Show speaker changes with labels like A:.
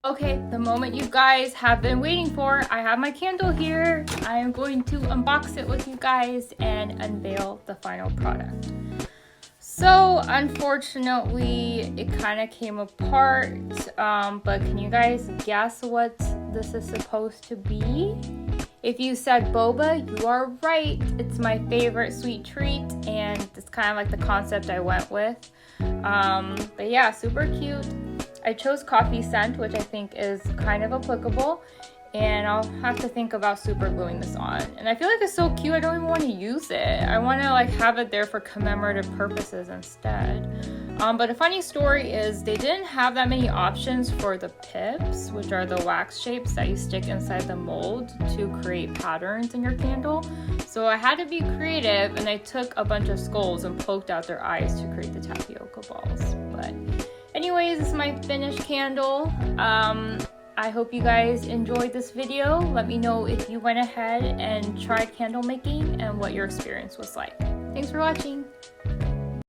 A: Okay, the moment you guys have been waiting for. I have my candle here. I am going to unbox it with you guys and unveil the final product. So unfortunately, it kind of came apart, but can you guys guess what this is supposed to be? If you said boba, you are right. It's my favorite sweet treat, and it's kind of like the concept I went with. But yeah, super cute. I chose coffee scent, which I think is kind of applicable, and I'll have to think about super gluing this on. And I feel like it's so cute, I don't even want to use it. I want to like have it there for commemorative purposes instead. But a funny story is they didn't have that many options for the pips, which are the wax shapes that you stick inside the mold to create patterns in your candle. So I had to be creative, and I took a bunch of skulls and poked out their eyes to create the tapioca balls. But anyways, this is my finished candle. I hope you guys enjoyed this video. Let me know if you went ahead and tried candle making and what your experience was like. Thanks for watching.